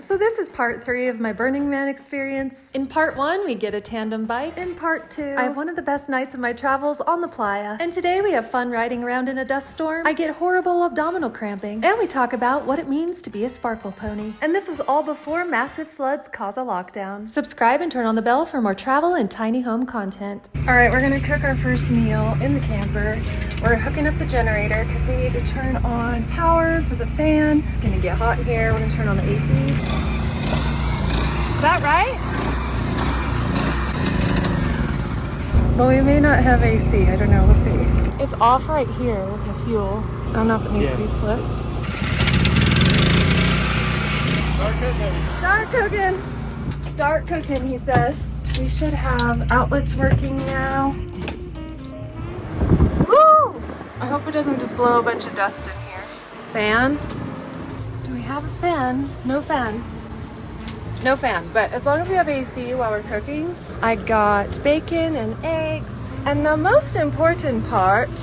So this is part 3 of my Burning Man experience. In part 1, we get a tandem bike. In part 2, I have one of the best nights of my travels on the playa. And today we have fun riding around in a dust storm. I get horrible abdominal cramping. And we talk about what it means to be a sparkle pony. And this was all before massive floods cause a lockdown. Subscribe and turn on the bell for more travel and tiny home content. All right, we're gonna cook our first meal in the camper. We're hooking up the generator because we need to turn on power for the fan. It's gonna get hot in here. We're gonna turn on the AC. Is that right? Well, we may not have AC. I don't know. We'll see. It's off right here with the fuel. I don't know if it needs to be flipped. Start cooking. Start cooking, he says. We should have outlets working now. Woo! I hope it doesn't just blow a bunch of dust in here. Fan? Do we have a fan? No fan. No fan, but as long as we have AC while we're cooking. I got bacon and eggs. And the most important part,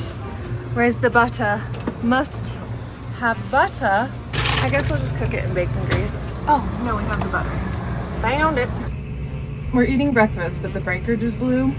where's the butter? Must have butter. I guess we'll just cook it in bacon grease. Oh, no, we have the butter. Found it. We're eating breakfast, but the breaker just blew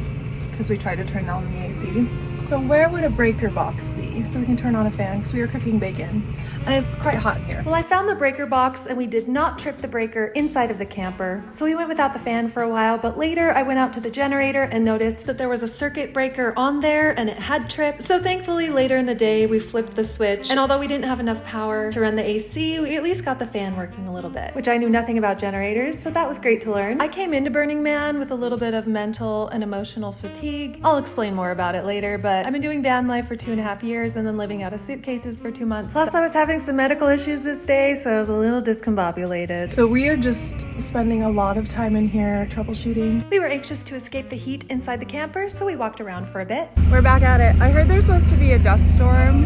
because we tried to turn on the AC. So where would a breaker box be so we can turn on a fan because we are cooking bacon and it's quite hot here. Well, I found the breaker box and we did not trip the breaker inside of the camper. So we went without the fan for a while, but later I went out to the generator and noticed that there was a circuit breaker on there and it had tripped. So thankfully later in the day we flipped the switch, and although we didn't have enough power to run the AC, we at least got the fan working a little bit, which I knew nothing about generators, so that was great to learn. I came into Burning Man with a little bit of mental and emotional fatigue. I'll explain more about it later, but I've been doing van life for 2.5 years and then living out of suitcases for 2 months. Plus I was having some medical issues this day, so I was a little discombobulated. So we are just spending a lot of time in here troubleshooting. We were anxious to escape the heat inside the camper, so we walked around for a bit. We're back at it. I heard there's supposed to be a dust storm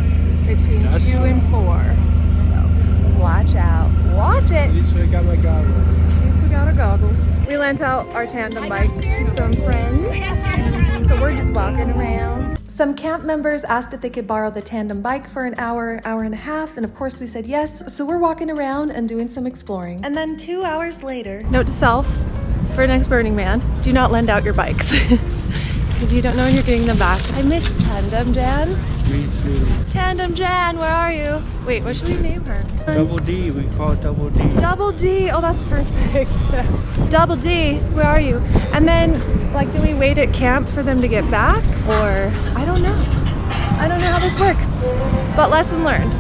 between 2 and 4. So watch out. Watch it. At least we got my goggles. At least we got our goggles. We lent out our tandem bike to some friends, so we're just walking around. Some camp members asked if they could borrow the tandem bike for an hour, hour and a half, and of course we said yes, so we're walking around and doing some exploring. And then 2 hours later... Note to self, for next Burning Man, do not lend out your bikes, because you don't know when you're getting them back. I miss Tandem Jan. Me too. Tandem Jan, where are you? Wait, what should we name her? Double D, we call it Double D. Double D, oh that's perfect. Double D, where are you? And then, like, do we wait at camp for them to get back? Or, I don't know. I don't know how this works. But lesson learned,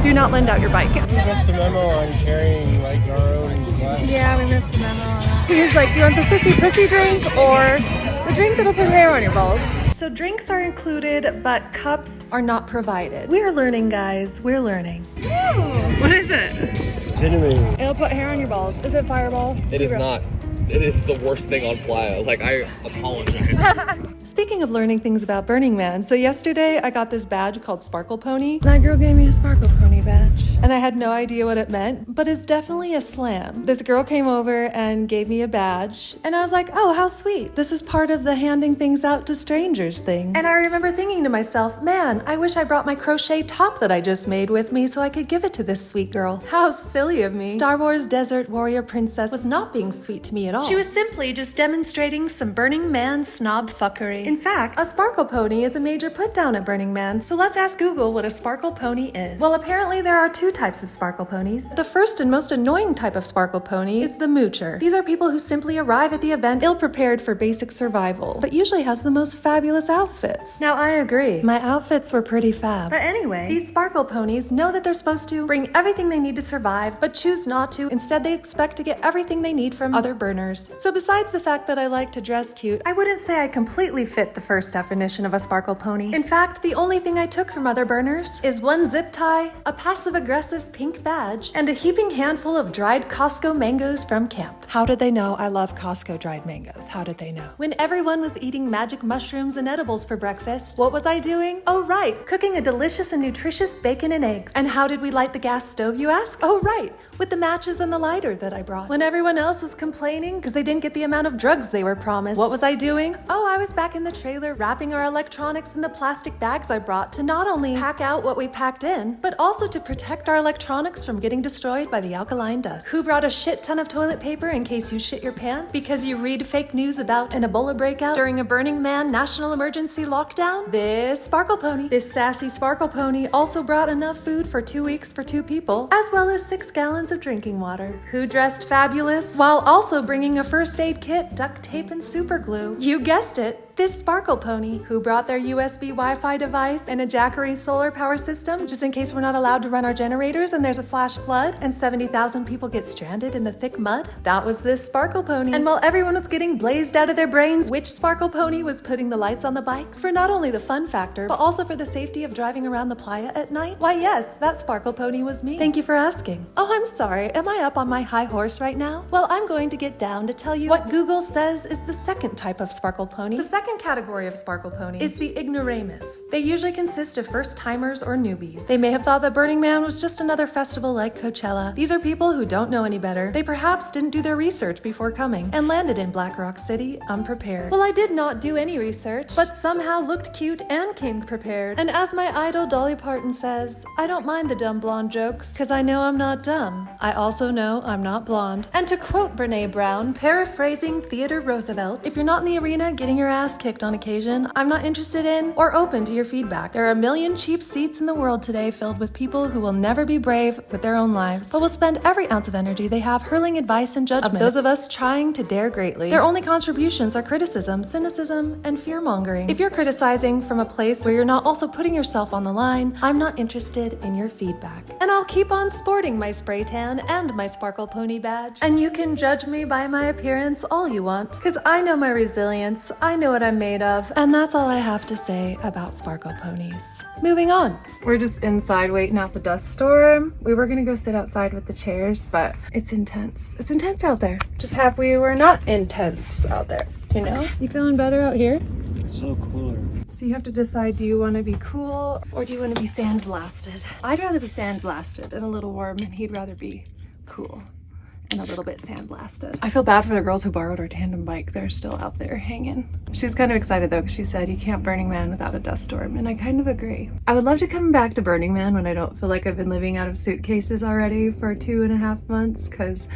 do not lend out your bike. We missed the memo on carrying like our own glass. Yeah, we missed the memo on that. He was like, do you want the sissy pussy drink or the drink that'll put hair on your balls? So drinks are included, but cups are not provided. We're learning, guys, we're learning. Ooh, what is it? Cinnamon. It'll put hair on your balls. Is it Fireball? It is not. It is the worst thing on playa. Like, I apologize. Speaking of learning things about Burning Man, so yesterday I got this badge called Sparkle Pony. That girl gave me a Sparkle Pony badge. And I had no idea what it meant, but it's definitely a slam. This girl came over and gave me a badge, and I was like, oh, how sweet. This is part of the handing things out to strangers thing. And I remember thinking to myself, man, I wish I brought my crochet top that I just made with me so I could give it to this sweet girl. How silly of me. Star Wars Desert Warrior Princess was not being sweet to me at all. She was simply just demonstrating some Burning Man snob fuckery. In fact, a sparkle pony is a major put down at Burning Man, so let's ask Google what a sparkle pony is. Well, apparently there are 2 types of sparkle ponies. The first and most annoying type of sparkle pony is the moocher. These are people who simply arrive at the event ill-prepared for basic survival, but usually has the most fabulous outfits. Now, I agree. My outfits were pretty fab. But anyway, these sparkle ponies know that they're supposed to bring everything they need to survive, but choose not to. Instead, they expect to get everything they need from other burners. So besides the fact that I like to dress cute, I wouldn't say I completely fit the first definition of a sparkle pony. In fact, the only thing I took from other burners is 1 zip tie, a passive-aggressive pink badge, and a heaping handful of dried Costco mangoes from camp. How did they know I love Costco dried mangoes? How did they know? When everyone was eating magic mushrooms and edibles for breakfast, what was I doing? Oh right, cooking a delicious and nutritious bacon and eggs. And how did we light the gas stove, you ask? Oh right, with the matches and the lighter that I brought. When everyone else was complaining because they didn't get the amount of drugs they were promised. What was I doing? Oh, I was back in the trailer wrapping our electronics in the plastic bags I brought to not only pack out what we packed in, but also to protect our electronics from getting destroyed by the alkaline dust. Who brought a shit ton of toilet paper in case you shit your pants? Because you read fake news about an Ebola breakout during a Burning Man national emergency lockdown? This Sparkle Pony. This sassy Sparkle Pony also brought enough food for 2 weeks for 2 people, as well as 6 gallons of drinking water. Who dressed fabulous while also bringing a first aid kit, duct tape, and super glue? You guessed it. This Sparkle Pony, who brought their USB Wi-Fi device and a Jackery solar power system just in case we're not allowed to run our generators and there's a flash flood and 70,000 people get stranded in the thick mud. That was this Sparkle Pony. And while everyone was getting blazed out of their brains, which Sparkle Pony was putting the lights on the bikes? For not only the fun factor, but also for the safety of driving around the playa at night? Why yes, that Sparkle Pony was me. Thank you for asking. Oh, I'm sorry, am I up on my high horse right now? Well, I'm going to get down to tell you what Google says is the second type of Sparkle Pony. The second category of Sparkle Pony is the ignoramus. They usually consist of first-timers or newbies. They may have thought that Burning Man was just another festival like Coachella. These are people who don't know any better. They perhaps didn't do their research before coming and landed in Black Rock City unprepared. Well, I did not do any research, but somehow looked cute and came prepared. And as my idol Dolly Parton says, I don't mind the dumb blonde jokes, cause I know I'm not dumb. I also know I'm not blonde. And to quote Brene Brown, paraphrasing Theodore Roosevelt, if you're not in the arena getting your ass kicked on occasion, I'm not interested in or open to your feedback. There are a million cheap seats in the world today filled with people who will never be brave with their own lives, but will spend every ounce of energy they have hurling advice and judgment of those of us trying to dare greatly. Their only contributions are criticism, cynicism, and fear-mongering. If you're criticizing from a place where you're not also putting yourself on the line, I'm not interested in your feedback. And I'll keep on sporting my spray tan and my Sparkle Pony badge. And you can judge me by my appearance all you want, because I know my resilience, I know what I'm made of, and that's all I have to say about Sparkle Ponies. Moving on. We're just inside waiting out the dust storm. We were gonna go sit outside with the chairs, but it's intense. It's intense out there. Just happy we're not intense out there, you know? You feeling better out here? It's so cooler. So you have to decide, do you want to be cool or do you want to be sandblasted? I'd rather be sandblasted and a little warm, and he'd rather be cool and a little bit sandblasted. I feel bad for the girls who borrowed our tandem bike. They're still out there hanging. She's kind of excited though, because she said you can't Burning Man without a dust storm, and I kind of agree. I would love to come back to Burning Man when I don't feel like I've been living out of suitcases already for 2.5 months, because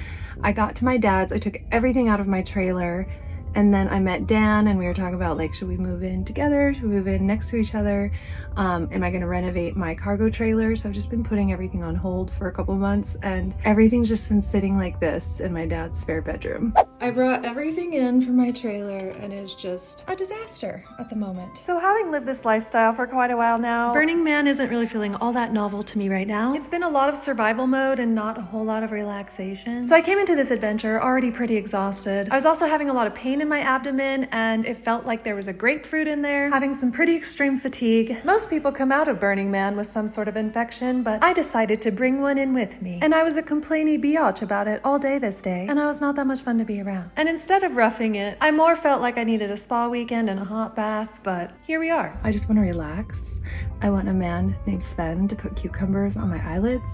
I got to my dad's, I took everything out of my trailer, and then I met Dan and we were talking about, like, should we move in together? Should we move in next to each other? Am I gonna renovate my cargo trailer? So I've just been putting everything on hold for a couple months, and everything's just been sitting like this in my dad's spare bedroom. I brought everything in for my trailer and it's just a disaster at the moment. So having lived this lifestyle for quite a while now, Burning Man isn't really feeling all that novel to me right now. It's been a lot of survival mode and not a whole lot of relaxation. So I came into this adventure already pretty exhausted. I was also having a lot of pain in my abdomen, and it felt like there was a grapefruit in there, having some pretty extreme fatigue. Most people come out of Burning Man with some sort of infection, but I decided to bring one in with me. And I was a complainy biatch about it all day this day, and I was not that much fun to be around. And instead of roughing it, I more felt like I needed a spa weekend and a hot bath, but here we are. I just want to relax. I want a man named Sven to put cucumbers on my eyelids.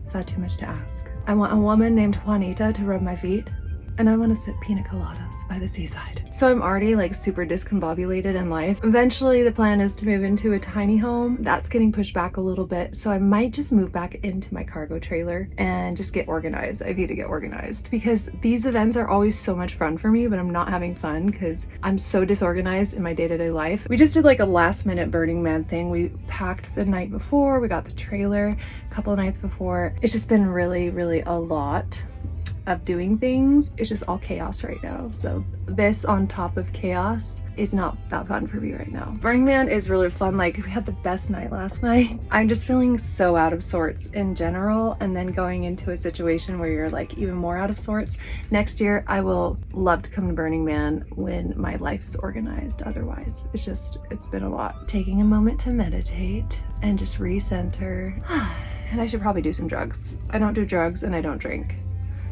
Is that too much to ask? I want a woman named Juanita to rub my feet. And I want to sip pina coladas by the seaside. So I'm already like super discombobulated in life. Eventually the plan is to move into a tiny home. That's getting pushed back a little bit. So I might just move back into my cargo trailer and just get organized. I need to get organized because these events are always so much fun for me, but I'm not having fun because I'm so disorganized in my day-to-day life. We just did like a last minute Burning Man thing. We packed the night before, we got the trailer a couple of nights before. It's just been really, really a lot of doing things. It's just all chaos right now. So this on top of chaos is not that fun for me right now. Burning Man is really fun. Like, we had the best night last night. I'm just feeling so out of sorts in general, and then going into a situation where you're like even more out of sorts. Next year I will love to come to Burning Man when my life is organized. Otherwise it's been a lot. Taking a moment to meditate and just recenter. And I should probably do some drugs. I don't do drugs and I don't drink.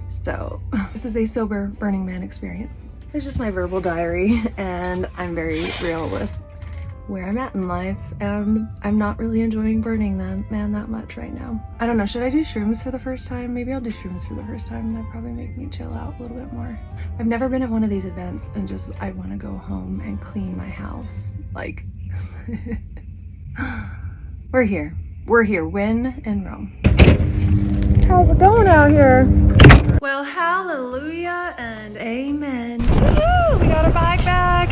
So this is a sober Burning Man experience. It's just my verbal diary, and I'm very real with where I'm at in life, and I'm not really enjoying Burning Man that much right now. I don't know, should I do shrooms for the first time? Maybe I'll do shrooms for the first time. That'd probably make me chill out a little bit more. I've never been at one of these events and just, I want to go home and clean my house. Like, we're here. We're here, win in Rome. How's it going out here? Well, hallelujah and amen. Woo! We got our bike back.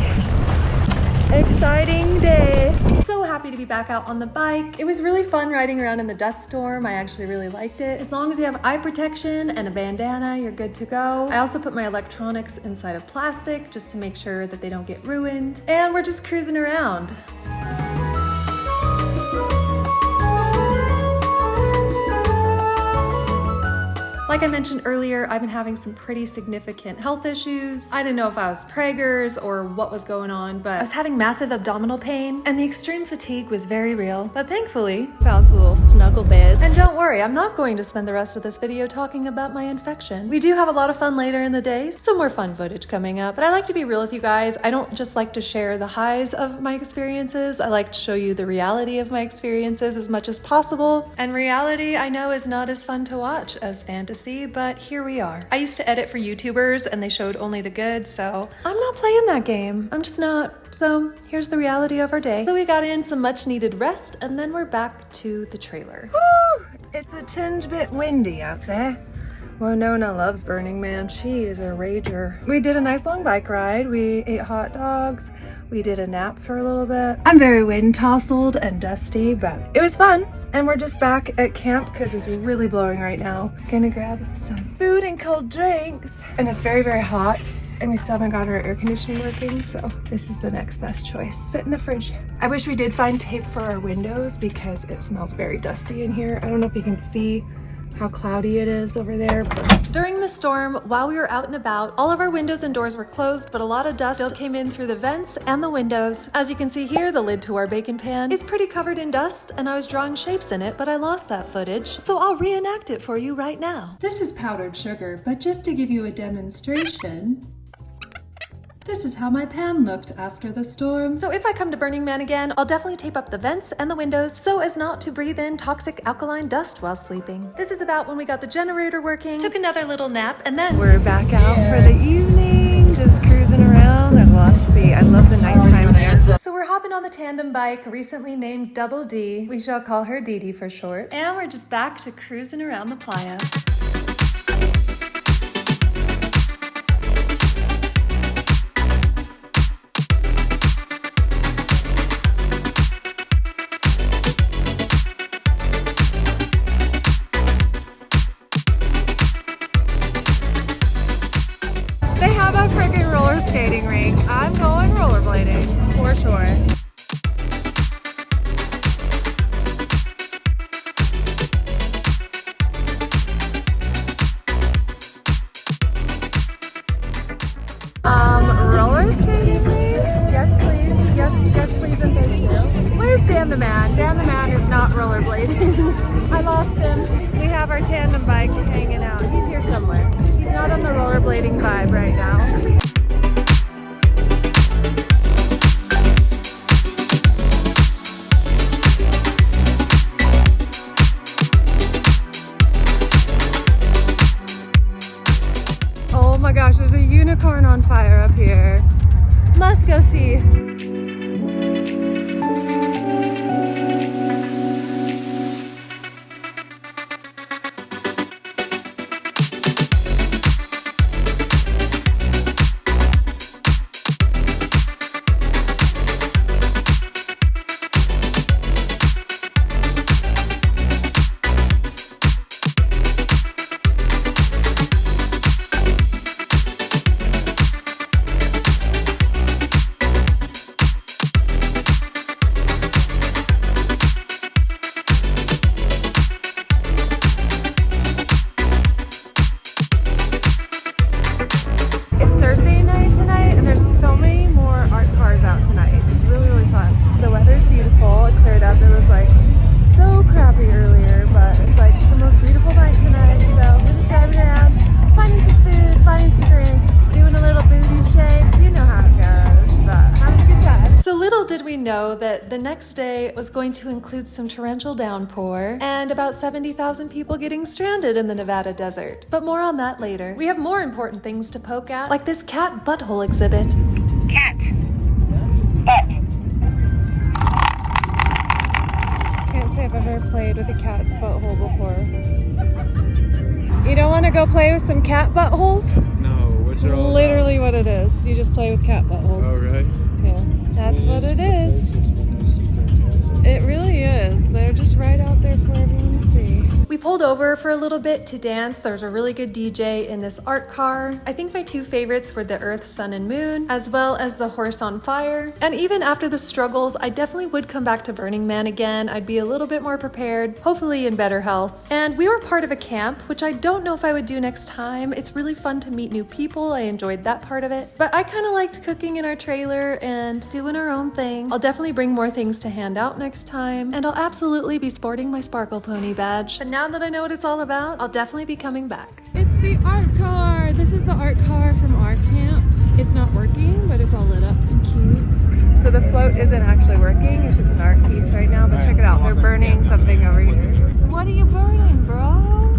Exciting day. So happy to be back out on the bike. It was really fun riding around in the dust storm. I actually really liked it. As long as you have eye protection and a bandana, you're good to go. I also put my electronics inside of plastic just to make sure that they don't get ruined. And we're just cruising around. Like I mentioned earlier, I've been having some pretty significant health issues. I didn't know if I was preggers or what was going on, but I was having massive abdominal pain and the extreme fatigue was very real. But thankfully, found a little snuggle bed. And don't worry, I'm not going to spend the rest of this video talking about my infection. We do have a lot of fun later in the day, some more fun footage coming up. But I like to be real with you guys. I don't just like to share the highs of my experiences. I like to show you the reality of my experiences as much as possible. And reality, I know, is not as fun to watch as fantasy. But here we are. I used to edit for YouTubers and they showed only the good, so I'm not playing that game. I'm just not. So here's the reality of our day. So we got in some much needed rest and then we're back to the trailer. Woo! It's a tinge bit windy out there. Winona loves Burning Man. She is a rager. We did a nice long bike ride. We ate hot dogs. We did a nap for a little bit. I'm very wind tousled and dusty, but it was fun. And we're just back at camp because it's really blowing right now. Gonna grab some food and cold drinks. And it's very, very hot. And we still haven't got our air conditioning working, so this is the next best choice. Sit in the fridge. I wish we did find tape for our windows because it smells very dusty in here. I don't know if you can see how cloudy it is over there. But during the storm, while we were out and about, all of our windows and doors were closed, but a lot of dust still came in through the vents and the windows. As you can see here, the lid to our bacon pan is pretty covered in dust, and I was drawing shapes in it, but I lost that footage, so I'll reenact it for you right now. This is powdered sugar, but just to give you a demonstration, this is how my pan looked after the storm. So if I come to Burning Man again, I'll definitely tape up the vents and the windows so as not to breathe in toxic alkaline dust while sleeping. This is about when we got the generator working, took another little nap, and then we're back out for the evening, just cruising around. There's a lot to see. I love the nighttime there. So we're hopping on the tandem bike, recently named Double D. We shall call her Dee Dee for short. And we're just back to cruising around the playa. They have a freaking roller skating rink. I'm going rollerblading for sure. Roller skating rink? Yes, please. Yes, please, and thank you. Where's Dan the man? Dan the man is not rollerblading. I lost him. We have our tandem bike hanging out. He's here somewhere. He's not on the rollerblading vibe right now. Oh my gosh, there's a unicorn on fire up here. Must go see. know that the next day was going to include some torrential downpour and about 70,000 people getting stranded in the Nevada desert. But more on that later. We have more important things to poke at, like this cat butthole exhibit. Cat. Butt. Can't say I've ever played with a cat's butthole before. You don't want to go play with some cat buttholes? No, what's it all Literally what it is. You just play with cat buttholes. Oh, really? Yeah, that's what it is. It really is. They're just right out there for everyone to see. We pulled over for a little bit to dance. There's a really good DJ in this art car. I think my two favorites were the Earth, Sun, and Moon, as well as the Horse on Fire. And even after the struggles, I definitely would come back to Burning Man again. I'd be a little bit more prepared, hopefully in better health. And we were part of a camp, which I don't know if I would do next time. It's really fun to meet new people. I enjoyed that part of it. But I kind of liked cooking in our trailer and doing our own thing. I'll definitely bring more things to hand out next time. And I'll absolutely be sporting my Sparkle Pony badge. But now that I know what it's all about, I'll definitely be coming back. It's the art car. This is the art car from our camp. It's not working, but it's all lit up and cute. So the float isn't actually working. It's just an art piece right now, but check it out. They're burning something over here. What are you burning, bro?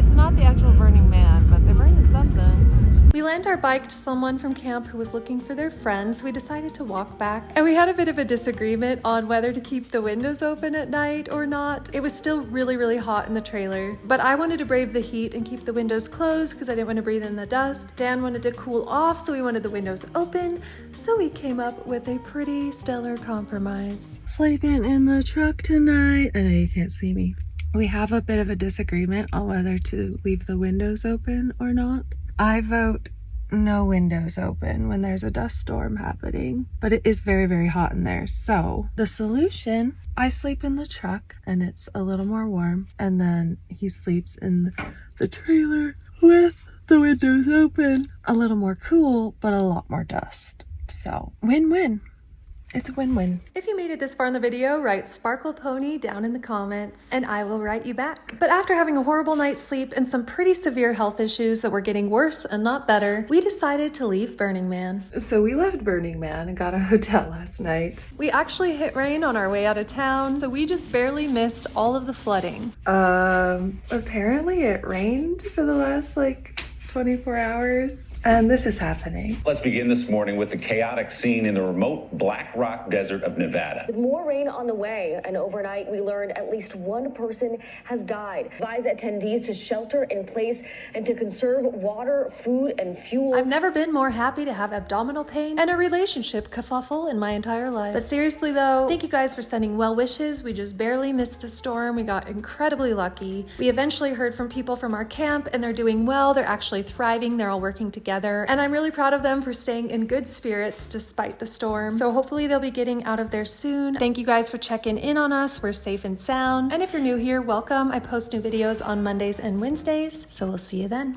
It's not the actual Burning Man, but they're burning something. We lent our bike to someone from camp who was looking for their friends. We decided to walk back, and we had a bit of a disagreement on whether to keep the windows open at night or not. It was still really, really hot in the trailer, but I wanted to brave the heat and keep the windows closed because I didn't want to breathe in the dust. Dan wanted to cool off, so we wanted the windows open. So we came up with a pretty stellar compromise. Sleeping in the truck tonight. I know you can't see me. We have a bit of a disagreement on whether to leave the windows open or not. I vote no windows open when there's a dust storm happening, but it is very, very hot in there. So the solution, I sleep in the truck and it's a little more warm, and then he sleeps in the trailer with the windows open. A little more cool, but a lot more dust. So win-win. It's a win-win. If you made it this far in the video, write Sparkle Pony down in the comments and I will write you back. But after having a horrible night's sleep and some pretty severe health issues that were getting worse and not better, we decided to leave Burning Man. So we left Burning Man and got a hotel last night. We actually hit rain on our way out of town, so we just barely missed all of the flooding. Apparently it rained for the last 24 hours. And this is happening. Let's begin this morning with the chaotic scene in the remote Black Rock Desert of Nevada. With more rain on the way, and overnight we learned at least one person has died. Advise attendees to shelter in place and to conserve water, food, and fuel. I've never been more happy to have abdominal pain and a relationship kerfuffle in my entire life. But seriously though, thank you guys for sending well wishes. We just barely missed the storm. We got incredibly lucky. We eventually heard from people from our camp and they're doing well. They're actually thriving. They're all working together. And I'm really proud of them for staying in good spirits despite the storm. So hopefully they'll be getting out of there soon. Thank you guys for checking in on us. We're safe and sound. And if you're new here, welcome. I post new videos on Mondays and Wednesdays, so we'll see you then.